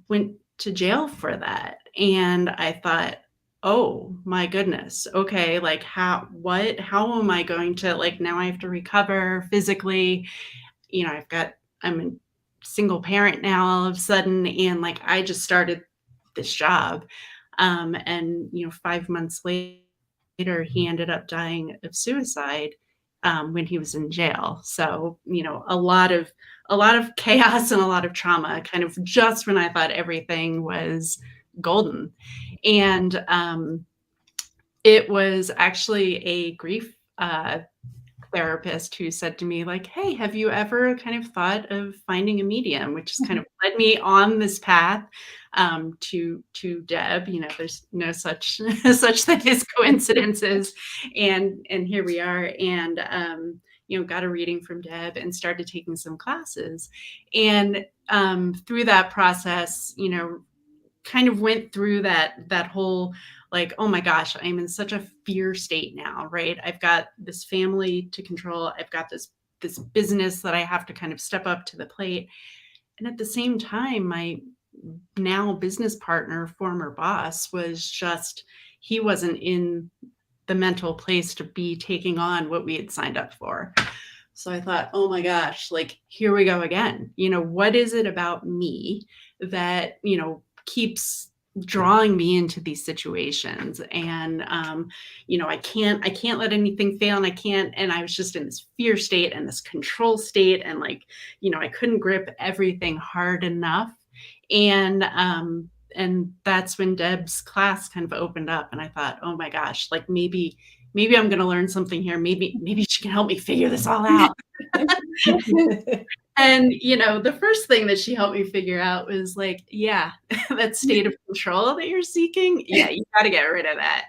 went to jail for that. And I thought, oh my goodness, okay, like how am I going to, like, now I have to recover physically, I'm a single parent now all of a sudden, and like I just started this job, and 5 months later he ended up dying of suicide when he was in jail. So a lot of chaos and a lot of trauma, kind of just when I thought everything was golden. And it was actually a grief therapist who said to me, like, hey, have you ever kind of thought of finding a medium, which has kind of led me on this path to Deb. There's no such thing as coincidences, and here we are. And got a reading from Deb and started taking some classes, and through that process, kind of went through that whole, like, oh my gosh, I'm in such a fear state now, right? I've got this family to control. I've got this business that I have to kind of step up to the plate. And at the same time, my now business partner, former boss, he wasn't in the mental place to be taking on what we had signed up for. So I thought, oh my gosh, like, here we go again. What is it about me that, keeps drawing me into these situations? And I can't let anything fail, and I was just in this fear state and this control state, and like, I couldn't grip everything hard enough. And that's when Deb's class kind of opened up, and I thought, oh my gosh, like maybe maybe I'm going to learn something here. Maybe she can help me figure this all out. And, the first thing that she helped me figure out was like, yeah, that state of control that you're seeking. Yeah, you got to get rid of that.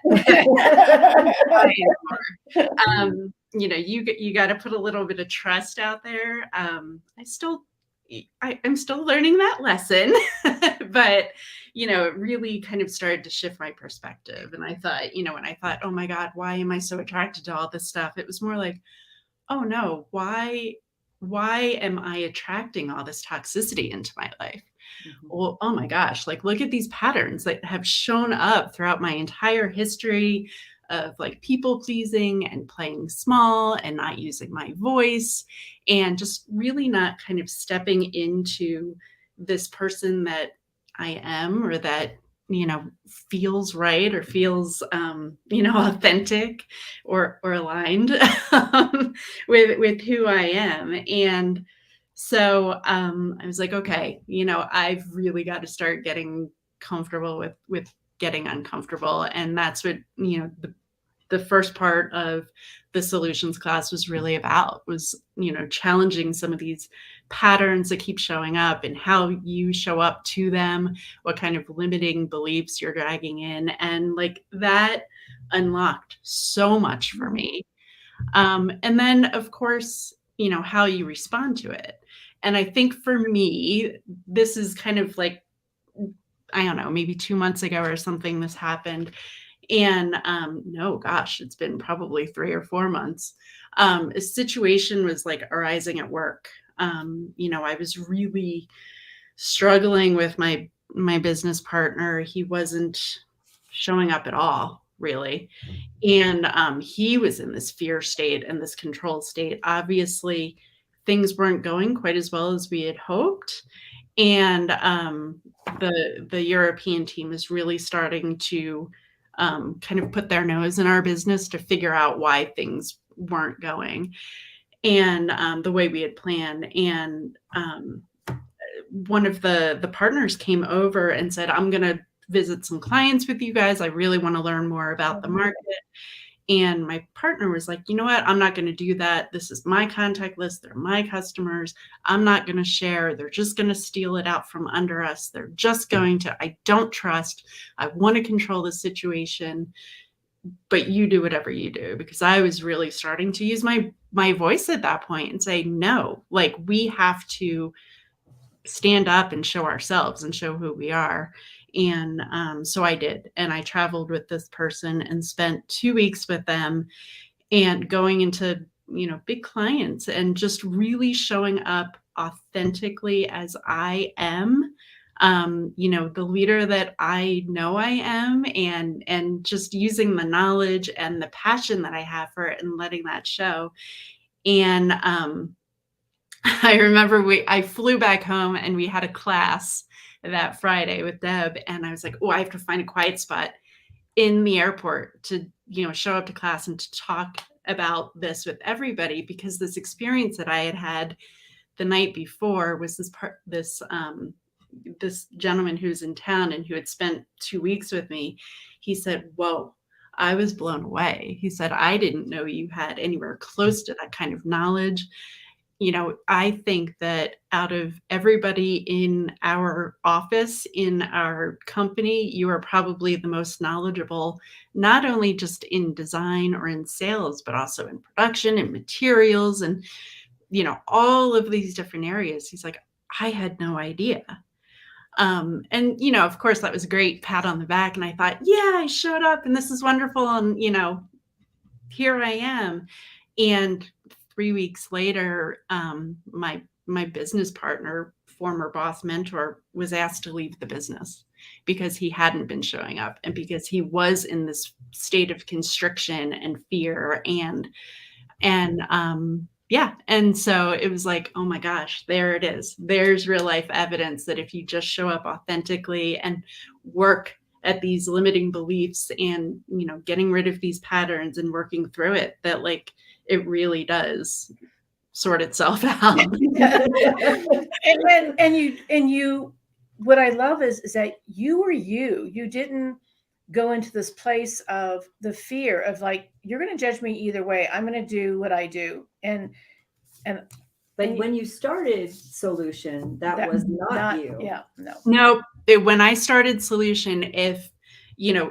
You got to put a little bit of trust out there. I'm still learning that lesson, but, it really kind of started to shift my perspective. And I thought, when I thought, oh my God, why am I so attracted to all this stuff? It was more like, oh no, why am I attracting all this toxicity into my life? Mhm. Well, oh my gosh, like look at these patterns that have shown up throughout my entire history of like people pleasing and playing small and not using my voice and just really not kind of stepping into this person that I am or that feels right or feels authentic or aligned with who I am. And so I was like, okay, I've really got to start getting comfortable with getting uncomfortable. And that's what the first part of the solutions class was really about, was challenging some of these patterns that keep showing up and how you show up to them, what kind of limiting beliefs you're dragging in. And like that unlocked so much for me. And then of course, how you respond to it. And I think for me, this is kind of like, I don't know, maybe 2 months ago or something, this happened. And no, gosh, it's been probably 3 or 4 months. A situation was like arising at work. I was really struggling with my business partner. He wasn't showing up at all, really. And he was in this fear state and this control state. Obviously, things weren't going quite as well as we had hoped. And the European team is really starting to kind of put their nose in our business to figure out why things weren't going and the way we had planned. And one of the partners came over and said, I'm going to visit some clients with you guys. I really want to learn more about the market. And my partner was like, you know what? I'm not going to do that. This is my contact list. They're my customers. I'm not going to share. They're just going to steal it out from under us. They're just going to, I don't trust. I want to control the situation, but you do whatever you do. Because I was really starting to use my voice at that point and say, no, like we have to stand up and show ourselves and show who we are. And so I did. And I traveled with this person and spent 2 weeks with them and going into, big clients and just really showing up authentically as I am, the leader that I know I am, and just using the knowledge and the passion that I have for it and letting that show. And I remember I flew back home and we had a class that Friday with Deb. And I was like, oh, I have to find a quiet spot in the airport to, show up to class and to talk about this with everybody, because this experience that I had had the night before was this gentleman who's in town and who had spent 2 weeks with me. He said, whoa, I was blown away. He said, I didn't know you had anywhere close to that kind of knowledge. I think that out of everybody in our office, in our company, you are probably the most knowledgeable, not only just in design or in sales, but also in production and materials and, all of these different areas. He's like, I had no idea. And, of course, that was a great pat on the back. And I thought, yeah, I showed up and this is wonderful. And, here I am. And 3 weeks later, my business partner, former boss mentor, was asked to leave the business because he hadn't been showing up and because he was in this state of constriction and fear and yeah. And so it was like, oh my gosh, there it is. There's real life evidence that if you just show up authentically and work at these limiting beliefs and, getting rid of these patterns and working through it, that like it really does sort itself out. and you what I love is that you were you didn't go into this place of the fear of like, you're going to judge me either way. I'm going to do what I do. But when you started Solution, that was not you. Yeah, no. No, when I started Solution, if,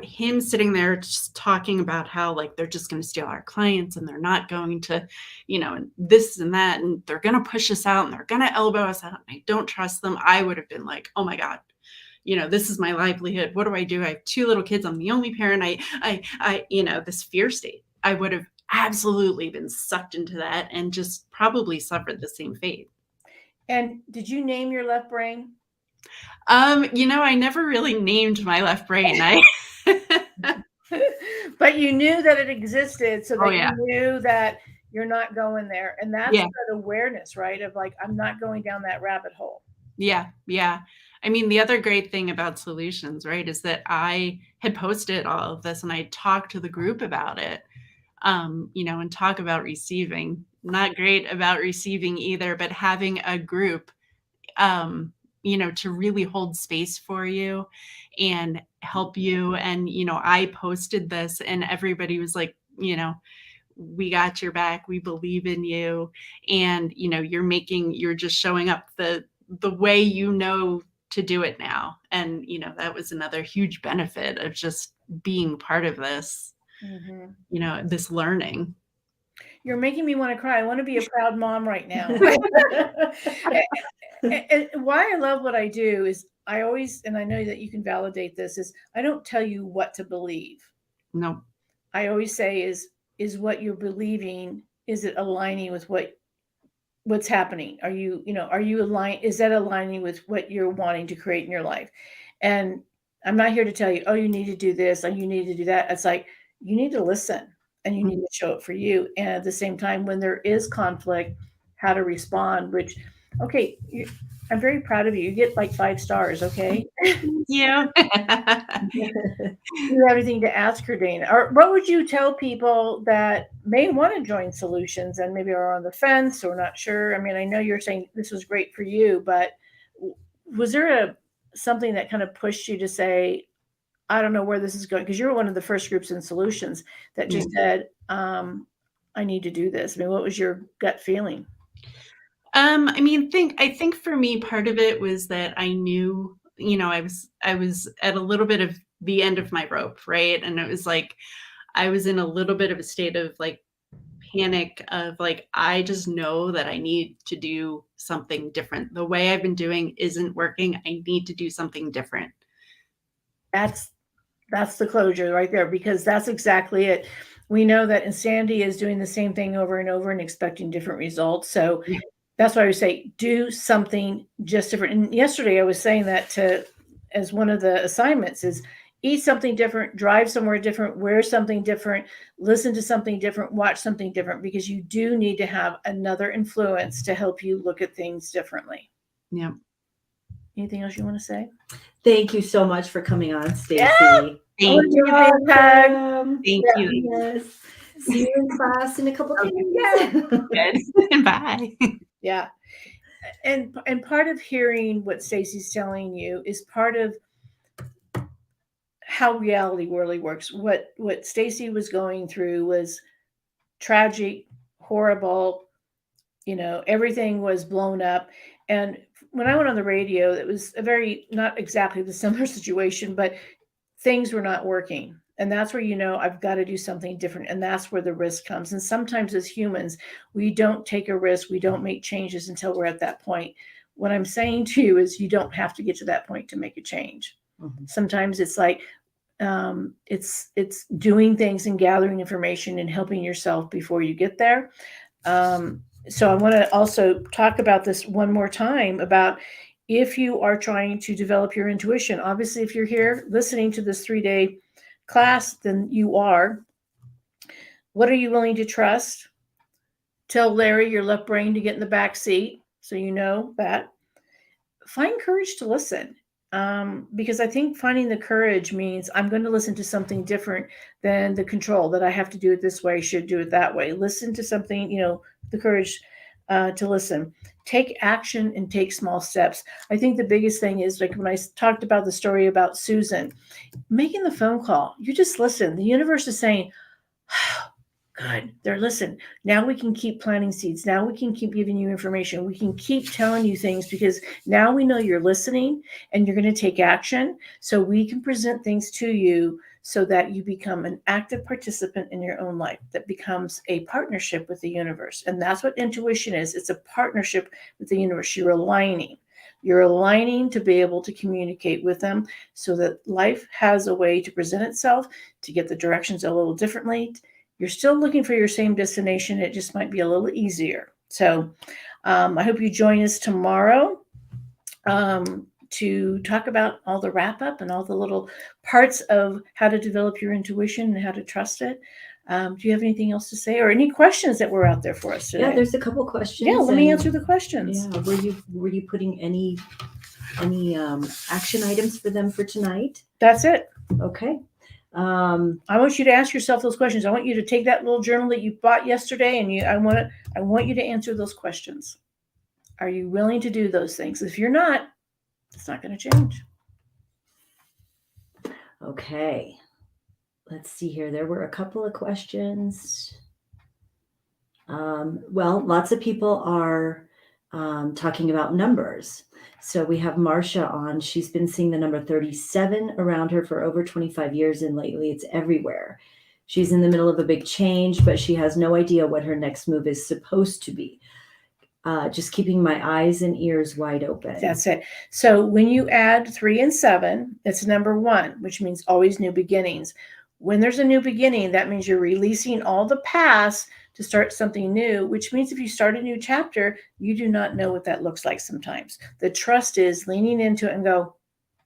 him sitting there just talking about how like they're just going to steal our clients and they're not going to, and this and that, and they're going to push us out and they're going to elbow us out, and I don't trust them, I would have been like, oh my God, this is my livelihood. What do? I have 2 little kids. I'm the only parent. This fear state, I would have absolutely been sucked into that and just probably suffered the same fate. And did you name your left brain? I never really named my left brain. But you knew that it existed, so that yeah. you knew that you're not going there. And that's that awareness, right? Of like, I'm not going down that rabbit hole. Yeah. Yeah. I mean, the other great thing about Solutions, right, is that I had posted all of this and I talked to the group about it, and talk about receiving. Not great about receiving either, but having a group, to really hold space for you and help you. And, I posted this and everybody was like, we got your back. We believe in you. And, you're just showing up the way to do it now. And, that was another huge benefit of just being part of this, this learning. You're making me want to cry. I want to be a proud mom right now. And why I love what I do is I always, and I know that you can validate this, is I don't tell you what to believe. No. I always say is what you're believing, is it aligning with what's happening? Are you aligned? Is that aligning with what you're wanting to create in your life? And I'm not here to tell you, oh, you need to do this and you need to do that. It's like, you need to listen and you need to show it for you. And at the same time, when there is conflict, how to respond, which, okay, I'm very proud of you. You get like 5 stars, okay? Yeah. You have anything to ask her, Dana? Or what would you tell people that may want to join Solutions and maybe are on the fence or not sure? I mean, I know you're saying this was great for you, but was there something that kind of pushed you to say, I don't know where this is going? Because you're one of the first groups in Solutions that just said, I need to do this. I mean, what was your gut feeling? I think for me, part of it was that I knew, I was at a little bit of the end of my rope, right? And it was like, I was in a little bit of a state of like panic of like, I just know that I need to do something different. The way I've been doing isn't working. I need to do something different. That's the closure right there, because that's exactly it. We know that insanity is doing the same thing over and over and expecting different results. So that's why I would say, do something just different. And yesterday I was saying that as one of the assignments is eat something different, drive somewhere different, wear something different, listen to something different, watch something different, because you do need to have another influence to help you look at things differently. Yeah. Anything else you want to say? Thank you so much for coming on, Stacey. Yeah. Thank you. Thank you. Yes. See you in class in a couple of days. Good. Bye. Yeah. And part of hearing what Stacey's telling you is part of how reality really works. What Stacey was going through was tragic, horrible, everything was blown up. And when I went on the radio, it was a very, not exactly the similar situation, but things were not working. And that's where, I've got to do something different. And that's where the risk comes. And sometimes as humans, we don't take a risk. We don't make changes until we're at that point. What I'm saying to you is you don't have to get to that point to make a change. Mm-hmm. Sometimes it's like, it's doing things and gathering information and helping yourself before you get there. So I want to also talk about this one more time about if you are trying to develop your intuition. Obviously, if you're here listening to this 3-day class, then you are. What are you willing to trust? Tell Larry, your left brain, to get in the back seat, so you know that. Find courage to listen, because I think finding the courage means I'm going to listen to something different than the control that I have to do it this way, should do it that way. Listen to something, the courage to listen. Take action and take small steps. I think the biggest thing is like when I talked about the story about Susan, making the phone call. You just listen. The universe is saying, good, they're listening. Now we can keep planting seeds. Now we can keep giving you information. We can keep telling you things because now we know you're listening and you're going to take action. So we can present things to you so that you become an active participant in your own life that becomes a partnership with the universe. And that's what intuition is. It's a partnership with the universe. You're aligning. You're aligning to be able to communicate with them so that life has a way to present itself, to get the directions a little differently. You're still looking for your same destination. It just might be a little easier. So I hope you join us tomorrow to talk about all the wrap up and all the little parts of how to develop your intuition and how to trust it. Do you have anything else to say or any questions that were out there for us today? Yeah, there's a couple questions. Yeah, let me answer the questions. Yeah, were you putting any action items for them for tonight? That's it. Okay. I want you to ask yourself those questions. I want you to take that little journal that you bought yesterday and I want you to answer those questions. Are you willing to do those things? If you're not, it's not going to change. Okay. Let's see here. There were a couple of questions. Well, lots of people are talking about numbers. So we have Marcia on. She's been seeing the number 37 around her for over 25 years, and lately it's everywhere. She's in the middle of a big change, but she has no idea what her next move is supposed to be. Just keeping my eyes and ears wide open. That's it. So when you add 3 and 7, it's number 1, which means always new beginnings. When there's a new beginning, that means you're releasing all the past to start something new, which means if you start a new chapter, you do not know what that looks like sometimes. The trust is leaning into it and go,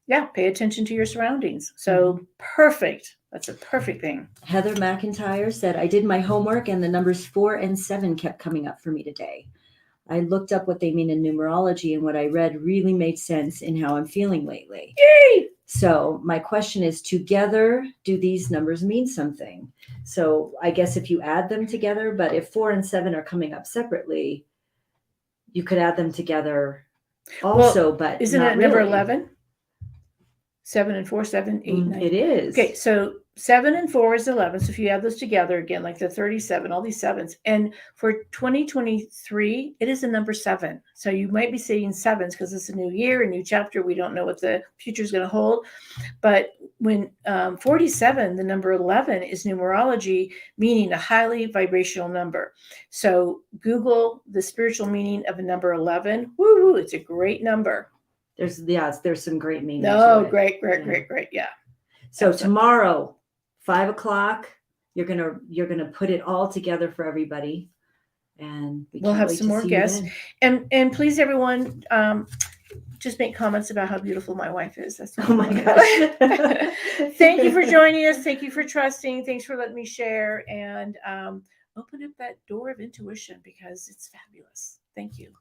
yeah, pay attention to your surroundings. So perfect. That's a perfect thing. Heather McIntyre said, I did my homework and the numbers 4 and 7 kept coming up for me today. I looked up what they mean in numerology, and what I read really made sense in how I'm feeling lately. Yay! So my question is, together, do these numbers mean something? So I guess if you add them together, but if 4 and 7 are coming up separately, you could add them together also, Well, but isn't not it number really. 11? 7 and 4, 7, 8, 9. It is. Okay, so 7 and 4 is 11. So if you add those together again, like the 37, all these 7s. And for 2023, it is a number 7. So you might be saying 7s because it's a new year, a new chapter. We don't know what the future is going to hold. But when 47, the number 11 is numerology, meaning a highly vibrational number. So Google the spiritual meaning of a number 11. Woo, it's a great number. There's some great meaning. Oh, to it. great. Yeah. So tomorrow, 5 o'clock, you're gonna put it all together for everybody, and we'll have some more guests. And please, everyone, just make comments about how beautiful my wife is. That's oh my gosh! Thank you for joining us. Thank you for trusting. Thanks for letting me share and open up that door of intuition because it's fabulous. Thank you.